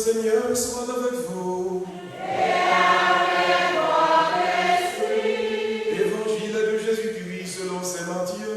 Seigneur soit avec vous. Et avec votre esprit. Évangile de Jésus-Christ selon saint Matthieu.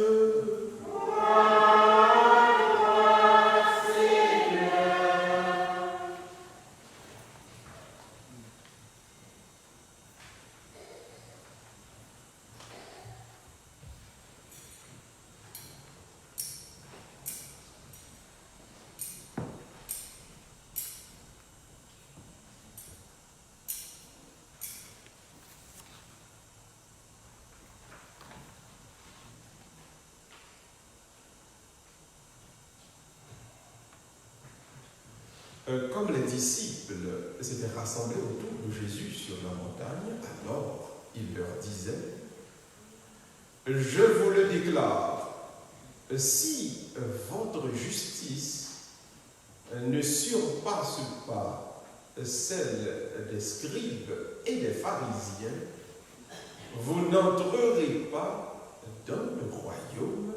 Comme les disciples s'étaient rassemblés autour de Jésus sur la montagne, alors il leur disait, « Je vous le déclare, si votre justice ne surpasse pas celle des scribes et des pharisiens, vous n'entrerez pas dans le royaume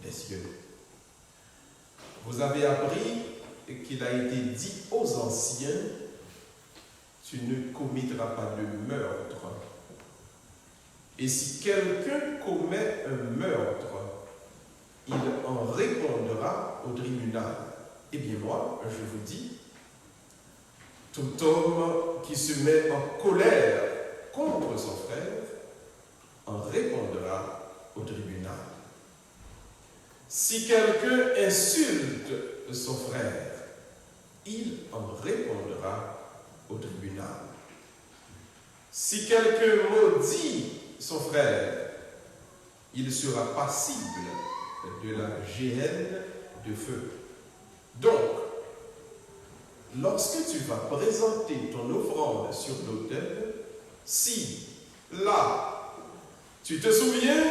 des cieux. Vous avez appris qu'il a été dit aux anciens, tu ne commettras pas de meurtre. Et si quelqu'un commet un meurtre, il en répondra au tribunal. Eh bien moi, je vous dis, tout homme qui se met en colère contre son frère en répondra au tribunal. Si quelqu'un insulte son frère, il en répondra au tribunal. Si quelqu'un maudit son frère, il sera passible de la géhenne de feu. Donc, lorsque tu vas présenter ton offrande sur l'autel, si, là, tu te souviens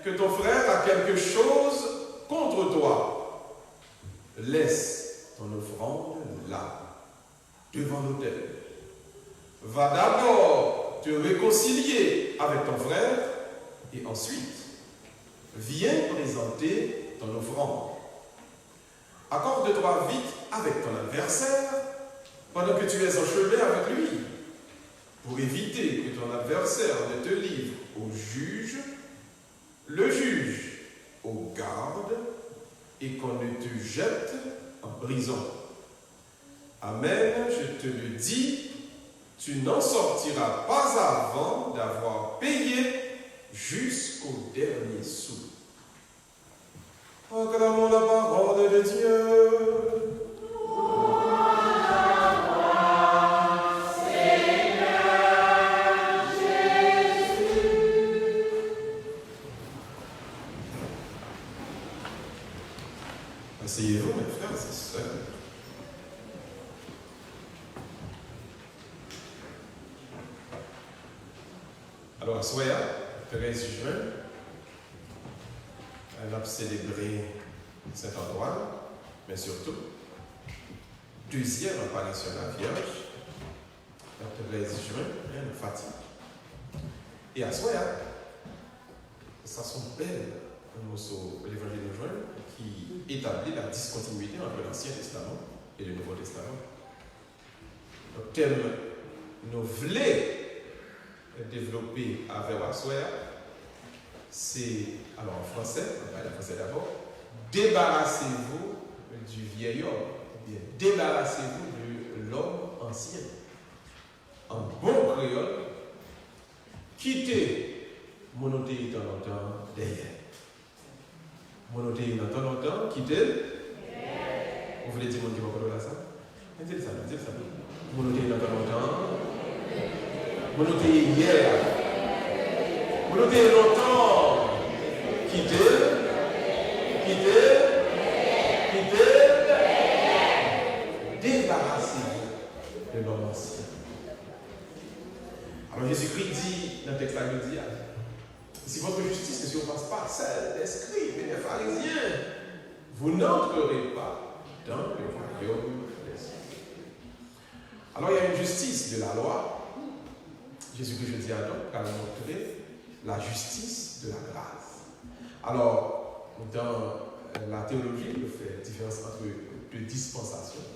que ton frère a quelque chose contre toi, laisse ton offrande là, devant l'autel. Va d'abord te réconcilier avec ton frère et ensuite, viens présenter ton offrande. Accorde-toi vite avec ton adversaire pendant que tu es en chemin avec lui, pour éviter que ton adversaire ne te livre au juge, le juge aux gardes et qu'on ne te jette en prison. Amen, je te le dis, tu n'en sortiras pas avant d'avoir payé jusqu'au dernier sou. Acclamons la parole de Dieu. Asseyez-vous, mes frères et sœurs. Alors, à Soya, 13 juin, elle a célébré Saint-Antoine, mais surtout, deuxième apparition de la Vierge, le 13 juin, le Fatigue. Et à Soya, ça sont belles l'évangile de Joël qui établit la discontinuité entre l'Ancien Testament et le Nouveau Testament. Le thème nous voulons développer avec Wassoya, c'est, alors en français, on va parler français d'abord, débarrassez-vous du vieil homme, bien, débarrassez-vous de l'homme ancien. En bon créole, quittez monothéie de temps en temps derrière. Monothéie de temps en temps, quittez. Vous voulez dire mon qui va parler ça? Dites ça. Monothéie de temps en temps. Monothéie hier. Monothéie longtemps. Quittez. Débarrassez-vous de l'homme ancien. Alors Jésus-Christ dit dans le texte de Dieu, si votre justice ne surpasse pas celle des scribes et des pharisiens, vous n'entrerez pas dans le royaume des cieux. Alors il y a une justice de la loi. Jésus-Christ dit à donc qu'elle a montré la justice de la grâce. Alors, dans la théologie, on fait différence entre deux dispensations,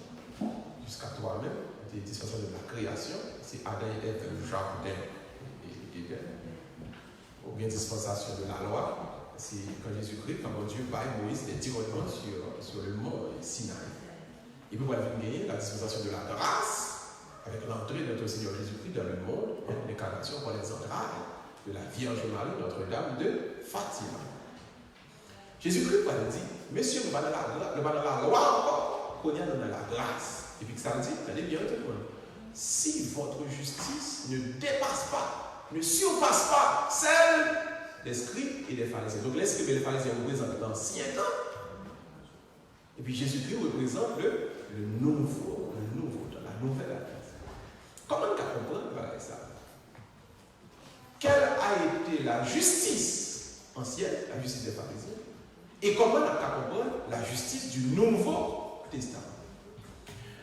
jusqu'à toi-même, c'est dispensation de la création, c'est Adam et Ève, le jardin d'Éden. Ou bien dispensation de la loi, c'est quand Jésus-Christ, quand Dieu baille Moïse des tyrannements sur le mont Sinaï. Et puis, on va gagner la dispensation de la grâce avec l'entrée de notre Seigneur Jésus-Christ dans le monde, l'incarnation par les entrailles de la Vierge Marie, Notre-Dame de Fatima. Jésus-Christ va dire, monsieur, nous allons dans la loi encore, qu'on y a dans la grâce. Et puis que ça dit, allez bien tout le monde. Si votre justice ne dépasse pas, ne surpasse pas celle des scribes et des pharisiens. Donc les scribes et les pharisiens représentent l'ancien temps. Et puis Jésus-Christ représente le nouveau, la nouvelle alliance. Comment on peut comprendre ça? Quelle a été la justice ancienne, la justice des pharisiens, et comment on peut comprendre la justice du Nouveau Testament?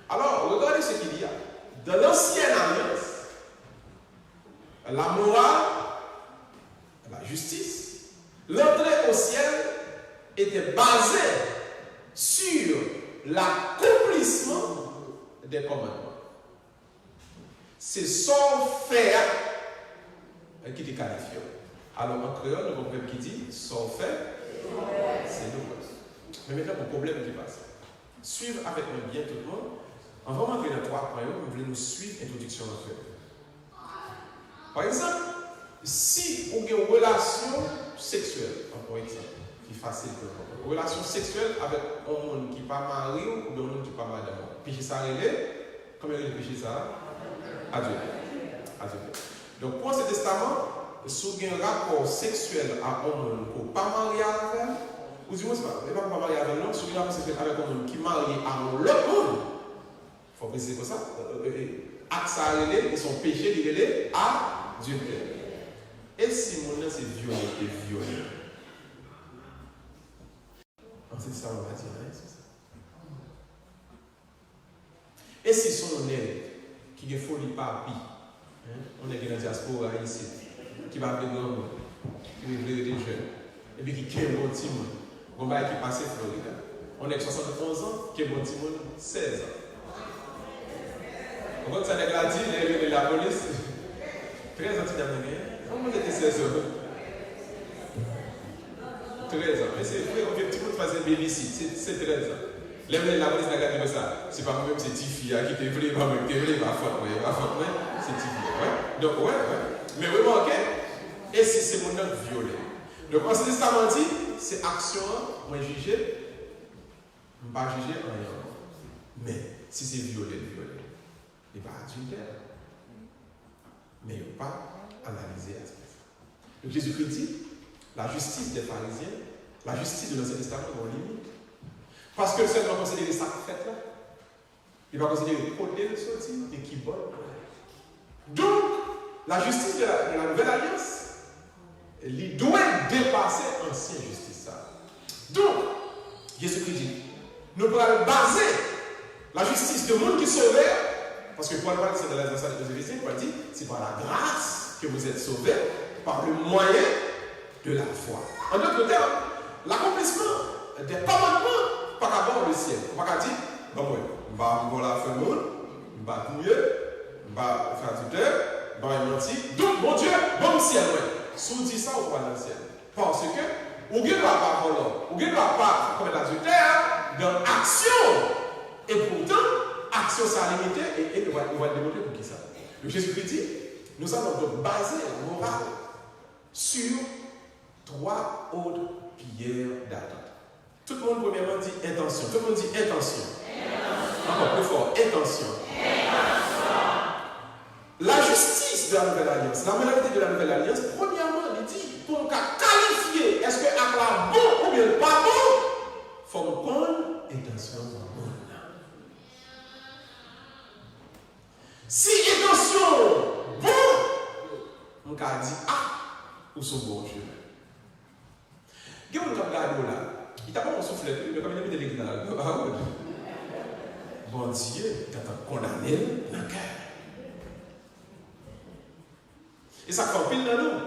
Alors, regardez ce qu'il y a. Dans l'ancienne alliance, la morale, la justice, l'entrée au ciel était basée sur l'accomplissement des commandements. C'est son faire qui te qualifie. Alors en créole, le problème qui dit son fait, c'est nous. Mais maintenant, le problème qui passe. Suivre avec nous bien tout le monde. On va rentrer dans 3 points, vous voulez nous suivre, introduction en fait. Par exemple, si on a une relation sexuelle, par exemple, qui est facile pour nous, une relation sexuelle avec un monde qui n'est pas marié ou un monde qui n'est pas marié d'amour. Péché ça relève, combien de péché ça? Adieu. Donc pour ce testament, si vous avez un rapport sexuel à un monde qui n'est pas marié avec, ou du moins, il n'est pas marié avec l'homme, si vous avez un rapport sexuel avec un monde qui est marié à l'autre monde, il faut préciser comme ça. Acte ça relève et son péché il relève à Dieu Père. Et si mon nom c'est violé, c'est ça on va dire, hein, c'est ça. Et si son élève qui est folie par vie, on est dans la diaspora ici, qui va appeler grand monde, qui veut des jeunes, et puis qui est un petit monde, on va qui passe Florida. On est 71 ans, qui est un petit monde 16 ans. Quand ça n'est pas dit, la police, très anti-américain, comment vous êtes 16 ans? 13 ans. Mais c'est vrai, on fait un petit peu de fazer babysit, c'est 13 ans. La police n'a pas dit ça. C'est pas moi-même, c'est Tiffy qui te voulait pas me dire, pas faute, c'est Tiffy. Donc, ouais. Mais vraiment, ok. Et si c'est mon nom violé. Donc, quand ce testament dit, c'est action, moi juger, je ne vais pas juger rien. Mais si c'est violé. Il n'est pas adultère. Mais il ne faut pas analyser à ce moment. Donc Jésus-Christ dit, la justice des pharisiens, la justice de l'Ancien Testament est en limite. Parce que le Seigneur va considérer ça fait là. Il va considérer côté de sortie et qui vole. Donc, la justice de la nouvelle alliance, il doit dépasser l'ancienne justice. Donc, Jésus-Christ dit, nous pouvons baser la justice de monde qui sauvait. Parce que Paul parle de la grâce de Jésus, il dit c'est par la grâce que vous êtes sauvés, par le moyen de la foi. En d'autres termes, l'accomplissement des commandements par rapport au ciel. On va dire, bon, je vais la faire monde, je vais mouiller, je vais faire du terre, je vais mentir. Donc, mon Dieu, bon ciel, si vous dites ça, vous va dans le ciel. Parce que, vous ne pas voler, vous ne pas commettre l'adultère dans l'action. Et pourtant, action ça a limité et il va démontrer pour qui ça. Le Jésus-Christ dit, nous allons donc baser la morale sur 3 autres pierres d'attente. Tout le monde premièrement dit intention. Tout le monde dit intention. Encore plus fort, intention. La justice de la nouvelle alliance, la moralité de la nouvelle alliance, premièrement, il dit, pour qualifier, est-ce que à la bon ou bien pas bon, il faut prendre intention. Si intention bon, on a dit ou son bon Dieu. Il y a un gars là, il t'a pas soufflé, mais comme il a mis de l'église dans la bon Dieu, il t'a condamné dans le cœur. Et ça fait pile dans nous.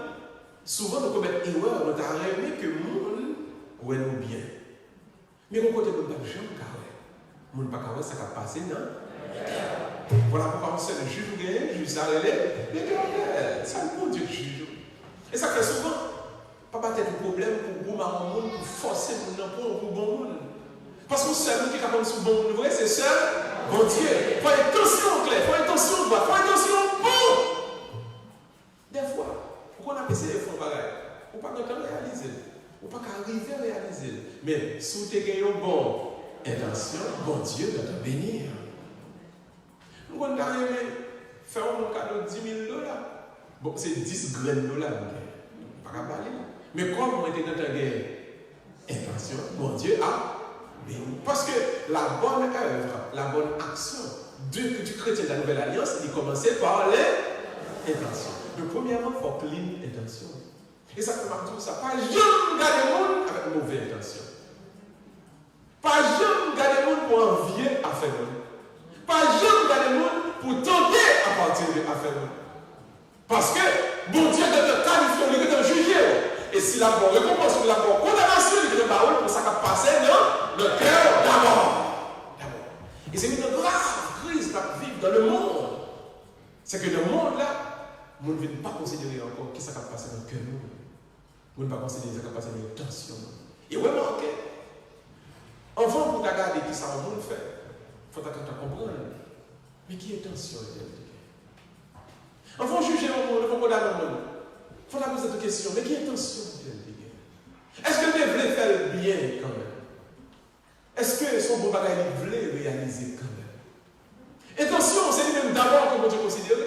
Souvent, nous commettons erreur, nous avons rêvé que le monde ouais nous bien. Mais on côté de nous pas jamais carré. Monde pas carré ça va passer non. Voilà pourquoi on sait le juge ou gagner, juge ça relève, mais c'est le bon Dieu qui juge. Et ça fait souvent, pas peut-être un problème pour vous, monde, pour forcer pour bon monde. Parce que seul qui est capable de se bon monde, c'est seul, bon Dieu. Il faut intention claire, il faut intention droite, il faut intention bon. Des fois, pourquoi on a essayé de faire pareil? On ne peut pas réaliser. On ne peut pas arriver à réaliser. Mais si vous avez une bonne intention, bon Dieu va te bénir. Nous avons fait un cadeau de 10 000 $. Bon, c'est 10 graines de dollars. Pas qu'à parler. Mais comme on était dans ta guerre, intention, bon Dieu a béni. Parce que la bonne œuvre, la bonne action du chrétien de la Nouvelle Alliance, il commençait par les intentions. Donc, premièrement, il faut clean intention. Et ça fait tout ça. Pas jamais garder le monde avec une mauvaise intention. Pas jamais garder le monde pour envier à faire le monde. Pas jamais garder le monde pour tenter à partir de à faire le monde. Parce que bon Dieu de te qualifier, il de te juger. Et si la bonne récompense ou la bonne condamnation, il de parole pour ça qui passer dans le cœur d'abord. Et c'est une grave crise à vivre dans le monde. C'est que le monde là, on ne veut pas considérer encore qui ça qui passe dans le cœur. On ne va pas considérer ça qui passe dans l'intention. Et vraiment, ok. Enfant, pour regarder qui ça va faire, il faut comprendre. Mais qui est intention? Enfant, juger le monde, il faut condamner le monde. Il faut poser cette question. Mais qui est intention? Est-ce que tu voulais faire le bien quand même? Est-ce que son beau bagage voulait réaliser quand même? Intention, c'est lui-même d'abord que Dieu considère.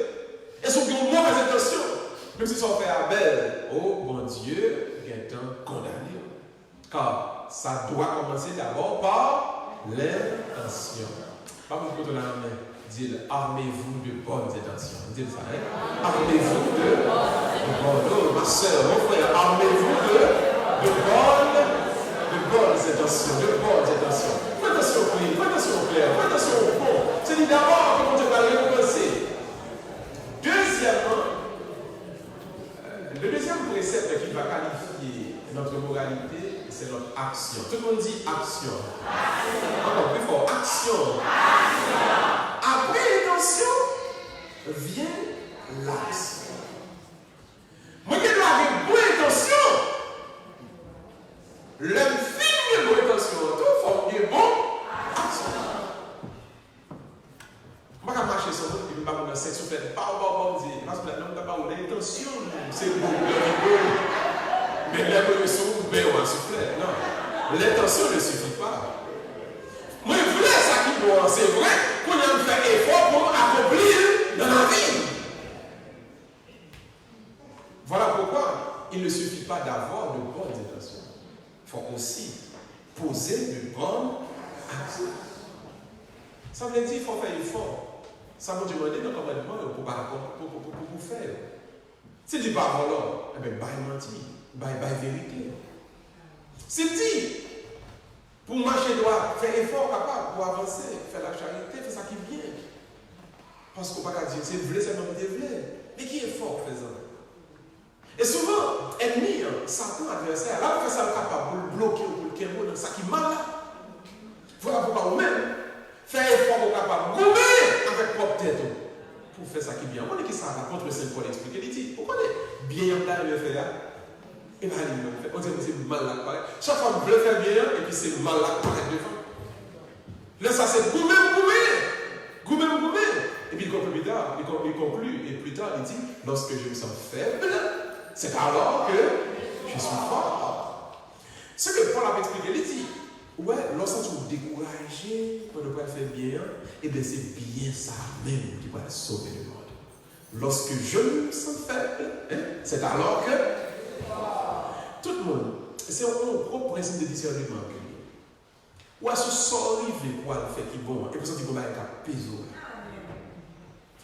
Est-ce qu'on a une mauvaise intention? Même si son frère Abel, oh bon Dieu, il est condamné. Car ça doit commencer d'abord par l'intention. Pas pour que tu la main. Dites, armez-vous de bonnes intentions. Dites ça, hein? Armez-vous de bonnes. Oh, ma soeur, mon frère, armez-vous de bonnes intentions. De bonnes intentions. Faites attention au prix, faites attention au clair, faites attention au bon. C'est dit d'abord que Dieu va récompenser. Deuxièmement, le deuxième précepte qui va qualifier notre moralité, c'est notre action. Tout le monde dit action. Encore plus fort, action. Après l'intention, vient l'action. Moi, je dois avoir une bonne intention. Le film de bonne intention, tout faut une bonne action. Je ne vais pas marcher sur l'autre, je ne vais pas me laisser sur le parce que l'homme n'a pas l'intention, c'est bon, mais l'intention, non. L'intention ne suffit pas. Moi, je voulais ça qui doit, c'est vrai qu'on a fait effort pour accomplir dans la vie. Voilà pourquoi il ne suffit pas d'avoir de bonnes intentions. Il faut aussi poser de bonnes actions. Ça veut dire qu'il faut faire effort. Ça veut demander nos commandements pour faire. S'il dit pas volant, eh bien, mentir, vérité. S'il dit, pour marcher droit, faire effort capable, pour avancer, faire la charité, faire ça qui vient. Parce qu'on ne va pas dire, c'est vrai, c'est même vrai. Mais qui est fort faisant? Et souvent, ennemi, Satan, adversaire, là, on fait ça capable pour le bloquer ou pour le kémo dans ça qui mal. Voilà pourquoi vous-même, faire effort pour capable de gommer avec propre tête pour faire ça qui vient. On est qui ça contre le Saint-Paul expliquer, il dit, pourquoi est bien là le faire? Et là, on dit que c'est mal là. Chaque fois qu'on veut faire bien, et puis c'est mal là pour être devant. Là, ça c'est gommer. Et puis il conclut plus tard, et plus tard, il dit, lorsque je me sens faible, c'est alors que je suis fort. Ce que Paul a expliqué, il dit, ouais, lorsque tu es découragé pour ne pas faire bien, et bien c'est bien ça même qui va sauver le monde. Lorsque je me sens faible, c'est alors que tout le monde, c'est un gros principe de discernement. Ou est-ce que ça arrive pour le faire qui est bon, et pour ça, il faut mettre un péso.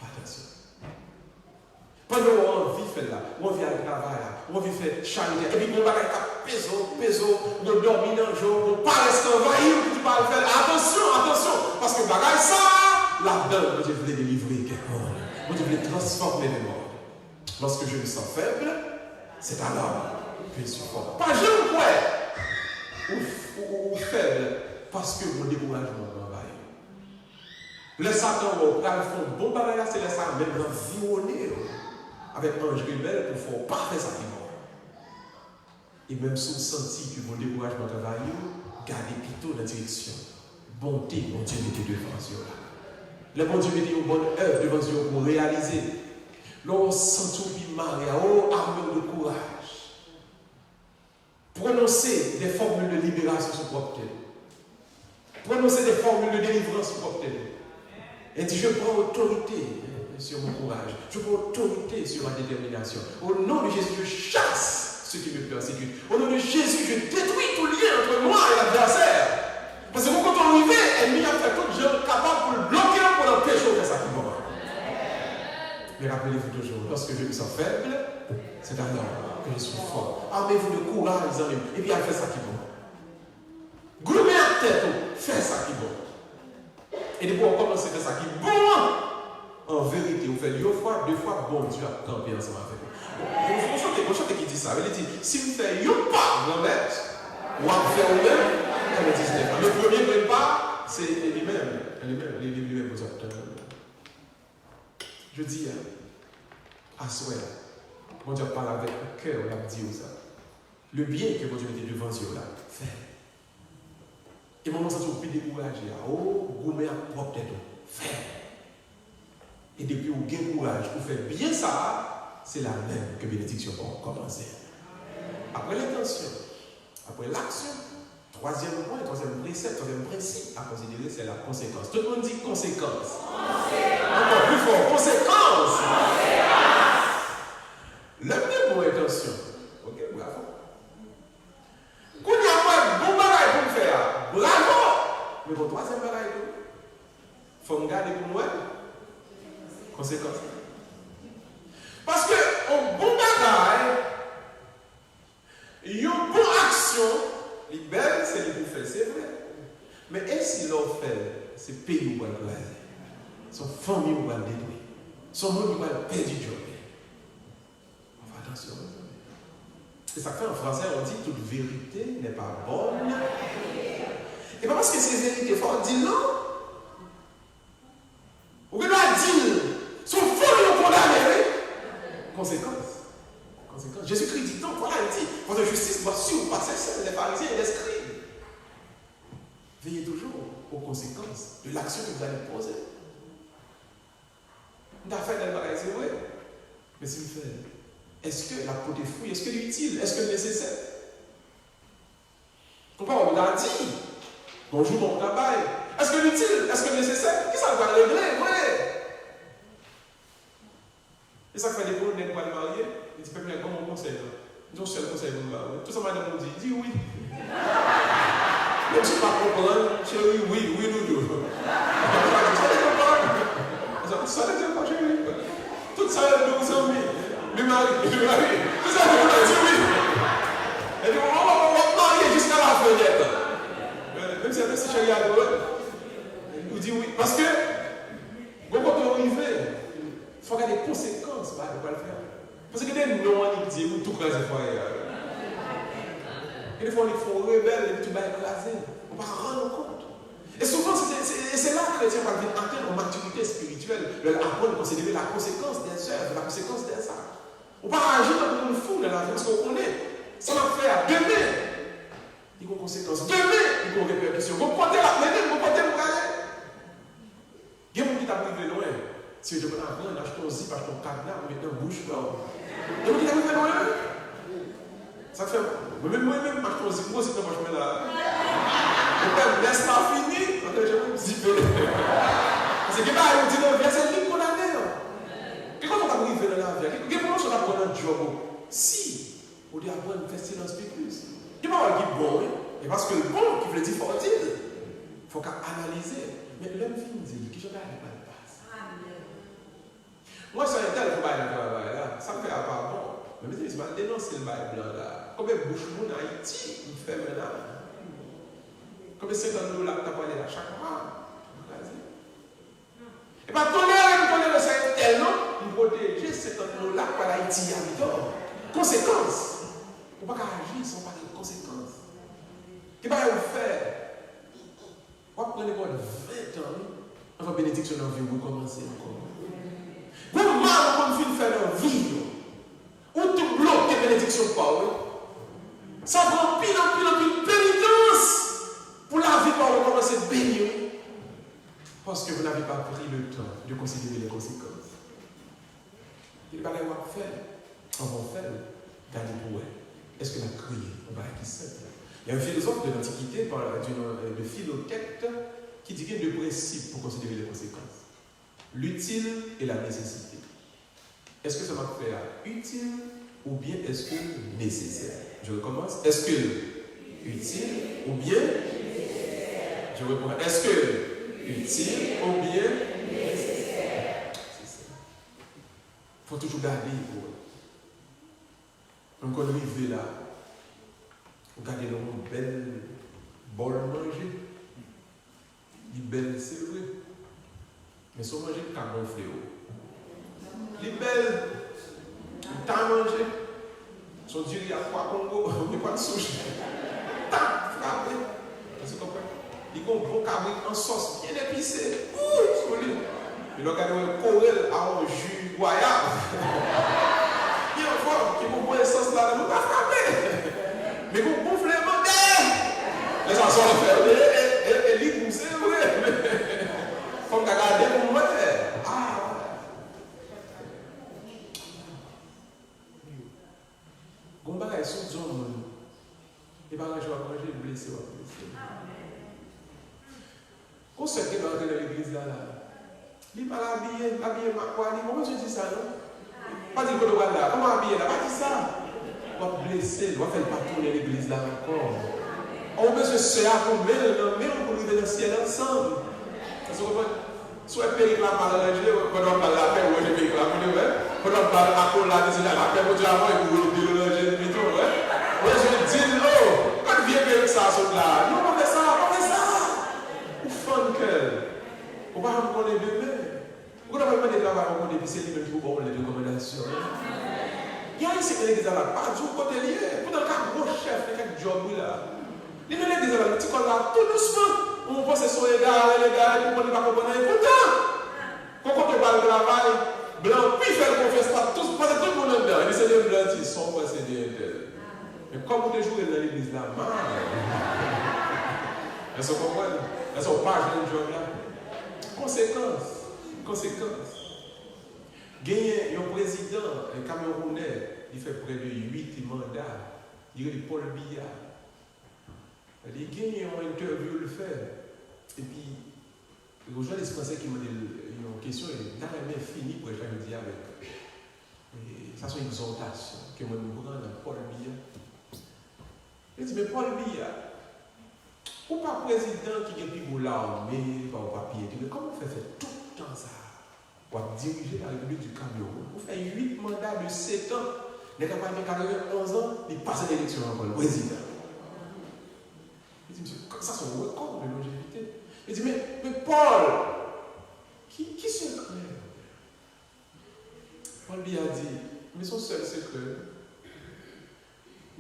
Attention. Pendant qu'on vit faire là, on vit aller travailler là, on vit faire charité, et puis on va faire péso, on dormit dans le jour, on parle envahir, on va faire. Attention, parce que bagaille ça, là-dedans, je voulais délivrer quelqu'un. Je voulais transformer le monde. Lorsque je me sens faible, c'est alors que je suis fort. Pas je ou faible, parce que mon découragement m'envahit. Le Satan va faire bon bagage, c'est le Satan même violé avec Ange rebelle pour faire parfait ça qui va. Et même si vous sentez que mon découragement travaille, gardez plutôt la direction. Bonté, mon Dieu, mettez devant Dieu. Le bon Dieu mettez une bonne œuvre devant Dieu pour réaliser. L'on sent tout marrer, oh, armure de courage. Prononcez des formules de libération sur propre tête. Prononcez des formules de délivrance sur propre tête. Et dit, je prends autorité sur mon courage. Je prends autorité sur ma détermination. Au nom de Jésus, je chasse ceux qui me persécutent. Au nom de Jésus, je détruis tout lien entre moi et l'adversaire. Parce que quand on arrive, l'ennemi a fait tout genre capable pour le bloquer, pour l'empêcher de faire ça qui va. Mais rappelez-vous toujours, lorsque je me sens faible, c'est alors que je suis fort. Armez-vous de courage, les amis, et puis faites ça qui va. Gourmez à tête, faites ça qui va. Et depuis on commence à faire ça qui va, en vérité, vous faites une fois, deux fois, bon Dieu a campé ensemble avec vous. Vous chantez qui dit ça. Il dit, si vous faites une pas, grand-mère, ou à faire vous-même, le premier pas, c'est lui-même. Lui-même vous obtenez. Je dis, à soi, mon Dieu parle avec le cœur, on a dit ça. Le bien que mon Dieu était devant Dieu là, fait. Et mon sens plus découragé. Oh, vous mettez à propre tête, fait. Et depuis vous gagnez courage, vous faites bien ça, c'est la même que bénédiction pour commencer. Après l'intention, après l'action, troisième point, troisième précepte, troisième principe à considérer, c'est la conséquence. Tout le monde dit conséquence. Encore plus fort, conséquence. Le premier mot intention. Ok, bravo. Quand il y a pas bon bagage pour me faire, bravo. Mais pour troisième bagage, il faut me garder pour moi. Conséquence. Parce que un bon bagage, une bonne action, les belles, c'est les bouffées, c'est vrai. Mais est-ce qu'ils l'ont fait, c'est pays où ils vont aller. Son famille où ils vont détruire. Son monde où ils vont perdre du job. On fait attention. C'est ça que fait en français, on dit toute vérité n'est pas bonne. Et pas parce que c'est vérité, il faut dire non. Ou bien on dire, son faux nous condamner. Conséquence. Jésus-Christ dit non, voilà, il dit, votre justice doit suivre passer celle des pharisiens et des scribes. Veillez toujours aux conséquences de l'action que vous allez poser. Vous avez fait des bagages, c'est vrai. Mais si vous faites, est-ce que la peau est fouille, est-ce que l'utile, est-ce que nécessaire? Pourquoi on l'a dit? Bonjour mon travail. Est-ce que l'utile, est-ce que nécessaire? Qui ça va régler? Ouais. Et ça fait des bons n'est pas le marié. Il dit, peuple, comment on conseille? Ils ont seul conseil pour me marier. Tout ça, madame me dit oui. Même si je ne pas comprendre, chérie, oui, nous deux. Ça ne dit pas, chérie. Tout ça, nous sommes mis. Le mari. Tout ça, nous dit oui. Et puis, on va marier jusqu'à la fenêtre. Même si c'est chérie à droite, il nous dit oui. Parce que, quand on arrive, il faut regarder les conséquences, pas de pas le faire. Parce que des noms, ils disent, vous tout craser foyer. Et des fois, ils font rebelles, et tout va écraser. On va rendre compte. Et souvent, c'est là que les gens vont atteindre en maturité spirituelle, apprendre à considérer la conséquence des œuvres, la conséquence des actes. On va agir comme une foule dans la vie, parce qu'on connaît. Ça va faire demain. Il y a une conséquence. Demain, il y a une répercussion. Vous portez la plaine, vous portez le gagner. Il y a des gens qui t'a privé loin. Si je veux apprendre, achetons un zip, achetons un cadenas, on met un bouche là. Il y a des gens qui t'a privé loin. Ça fait. Moi-même, achetons un zip, moi aussi, je mets là. Je laisse pas fini, je vais me zipper. Parce que on dit non, c'est lui qu'on a fait. Quand on va arriver dans la vie, qu'est-ce qu'on va prendre un job? Si, on doit apprendre à faire silence plus. Il va avoir le bon, et parce que le bon qui veut dire faut dire, il faut analyser. Mais l'homme vient dire que je vais aller pas de passe. Moi, sur un tel travail là, ça me fait pas bon. Mais je vais dénoncer le bail blanc là. Combien de bouches en Haïti nous fait maintenant? Combien de $50 que tu as parlé là chaque mois? Et pas tolérer c'est tel non, nous protéger $50 par Haïti à l'heure. Conséquence. On ne peut pas agir sans parler de conséquences. Qu'est-ce que vous faire? Vous prenez 20 ans Enfin, bénédiction dans la vie, vous commencez encore. Vous mal qu'on finit faire dans la vie. Ou tout bloque les bénédictions par eux. Ça prend pile en pénitence pour la vie par vous commencer à bénir. Parce que vous n'avez pas pris le temps de considérer les conséquences. Il va l'avoir fait. On va faire d'aller pour elle. Est-ce que la crié? On va être simple. Il y a un philosophe de l'Antiquité, de Philoctète, qui dit qu'il y a deux principes pour considérer les conséquences. L'utile et la nécessité. Est-ce que ça m'a fait utile ou bien est-ce que nécessaire? Je recommence. Est-ce que utile ou bien nécessaire? Je reprends. Est-ce que utile ou bien nécessaire? C'est ça. Il faut toujours garder pour eux. Donc on arrive là. Regardez une belle bol manger. Il est belle, c'est vrai. Mais si on mange un carbone fléau, il est belle. Il t'a mangé. Son Dieu, il y a quoi Congo, il n'y a pas de souche. T'a frappé. Vous comprenez? Il y a un bon cabrit en sauce bien épicé. Ouh, solide. Il a regardé un corel à un jus royal. Il y a un fort qui vous boit sauce là, il ne pas frapper. Mais vous bouffez les modèles. Les gens sont fait. Et l'île, c'est vrai. Comme tu as gardé pour moi. Gomba est sous zone. Il va manger blessé. Quand c'est qui va entrer dans l'église là, il va l'habiller ma quoi. Comment tu dis ça, non? Pas dire que le roi là. Comment habiller là? Pas dire ça. On va blesser, on va faire pas tourner l'église là encore. On veut se serrer pour mais on peut arriver dans le ciel ensemble. Parce que soit péricle à m'arranger, quand on parle la paix, ou je péricle à m'arranger, quand on parle à quoi là, c'est la paix, pour dire avant, et vous voulez déloger, mais tout, ouais. Ouais, je dis, oh, quand vient péricle ça, saute là, non, on fait ça. Ou fun que, on va me connaître demain. Vous n'avez pas de travail, on connaît, c'est lui-même qui vous donne les recommandations. Il y a ici qui est là, pas du côté lié. Pour dans le cas gros chef, il y a quelques jobs là. Les gens qui sont là, petit comme là, tout doucement. On pense que ce sont les gars, pour qu'on ne pas comprendre. Pourtant, quand on parle de travail, blanc, puis faire confiance à tous, parce que tout le monde est dedans. Les seigneurs blancs, ils sont pas seigneurs. Mais comme vous jouez dans l'église là, elles sont comprennent. Elles sont pas jeunes job là. Conséquences. Gagné un président, un Camerounais, il fait près de 8 mandats. Il est Paul Biya. Il gagne une interview, le fait. Et puis, les gens des Français qui m'ont dit une question, il n'a jamais fini pour être dit avec. Et ça, c'est une exhortation que moi, je prends dans Paul Biya. Il dit, mais Paul Biya, ou pas président qui est plus l'armée, pas au papier, comment on fait tout le temps ça? Pour diriger la République du Cameroun. Vous faites 8 mandats de 7 ans. Les campagnes de 91 ans, ils passent l'élection encore, le président. Il dit, monsieur, ça c'est un record de longévité. Il dit, mais Paul, qui se crée? Paul Biya a dit, mais son seul secret,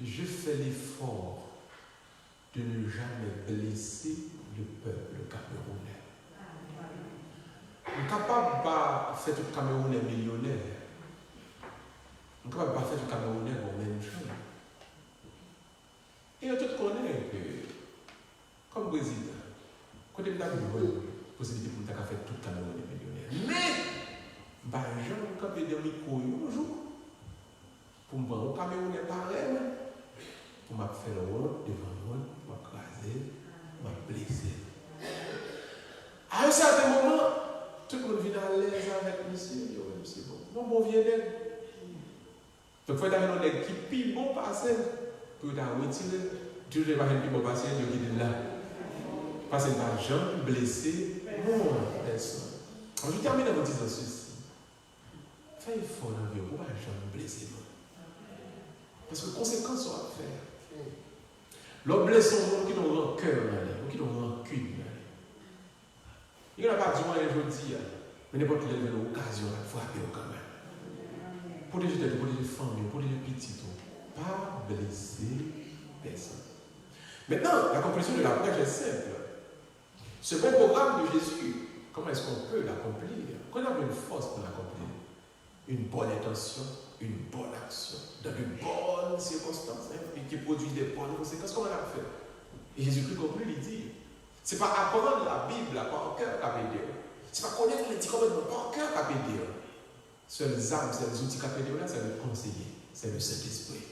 je fais l'effort de ne jamais blesser le peuple camerounais. On est capable de faire du Camerounais millionnaire. On est capable de faire du Camerounais au même chose. Et on tout connaît que, comme président, quand on a une possibilité pour faire tout le Camerounais millionnaire. Mais, je ne peux pas faire des micros un jour. Pour me prendre au Camerounais pareil, pour me faire le rôle devant moi, pour m'écraser, pour me blesser. À un certain moment, tout le monde vient à l'aise avec monsieur, c'est bon. Bon, vient d'aide. Donc, il faut avoir un nègre qui pile bon passer pour la retirer. Toujours pas un plus bon passer, il est là. Parce que la jambe blessée, non, personne. Alors, je termine en disant ceci. Fais effort dans la vie pour la jambe blessée. Parce que conséquences sont à faire. L'homme blesse son monde qui n'ont pas cœur, qui n'ont pas rancune. Il n'y a pas besoin aujourd'hui, mais n'importe quelle occasion de frapper quand même. Protéger tête, protéger famille, protéger petit, pas blesser personne. Maintenant, la conclusion de la prêche est simple. Ce bon programme de Jésus comment est-ce qu'on peut l'accomplir? Qu'on a une force pour l'accomplir. Une bonne intention, une bonne action, dans de bonnes circonstances, et qui produit des bonnes conséquences. Comment on a fait? Et Jésus-Christ conclut, il dit, ce n'est pas apprendre la Bible par cœur qu'à dire. Ce n'est pas connaître les 10 commandements par cœur qu'à dire. Seules armes, seuls outils qu'à dire là, c'est le conseiller, c'est le Saint-Esprit.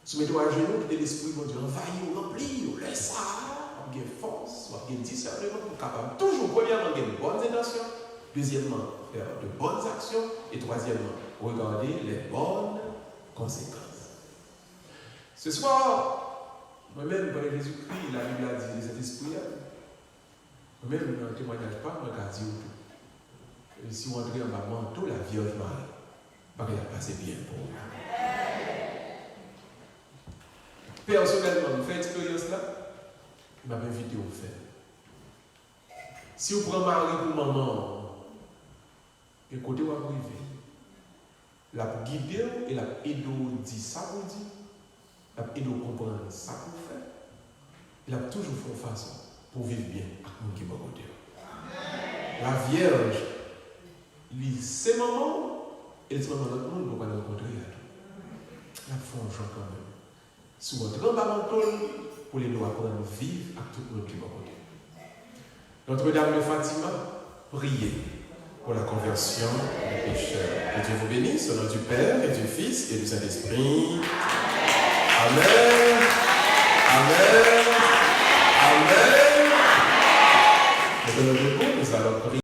Soumettez-vous à genoux, que l'Esprit, mon Dieu, envahit ou remplit, ou laisse ça, ou gagne force, ou gagne discernement pour capable. Toujours, premièrement, gagner de bonnes intentions. Deuxièmement, faire de bonnes actions. Et troisièmement, regarder les bonnes conséquences. Ce soir, moi-même, dans Jésus-Christ, la Bible a dit, cet esprit, moi-même, dans le témoignage, pas, moi, je dis tout. Si vous entrez en bas manteau, la Vierge Marie, bah, il a passé bien pour vous. Personnellement, vous faites expérience là, il m'a invité au faire. Si vous prenez Marie pour maman, et côté où vous arrivez, la guider et la aider à dire ça pour dire, la aider à comprendre ça pour faire, il a toujours fait une façon pour vivre bien avec mon qui est côté. La Vierge, ces moments, et ces moments, l'autre monde ne peut pas rencontrer. La fait un genre quand même. Souvent, grand bamanton pour les nous apprendre à vivre avec tout le monde qui est côté. Notre-Dame de Fatima, priez pour la conversion des pécheurs. Que Dieu vous bénisse au nom du Père et du Fils et du Saint-Esprit. Amen. Amen. Amen. Nous allons prier.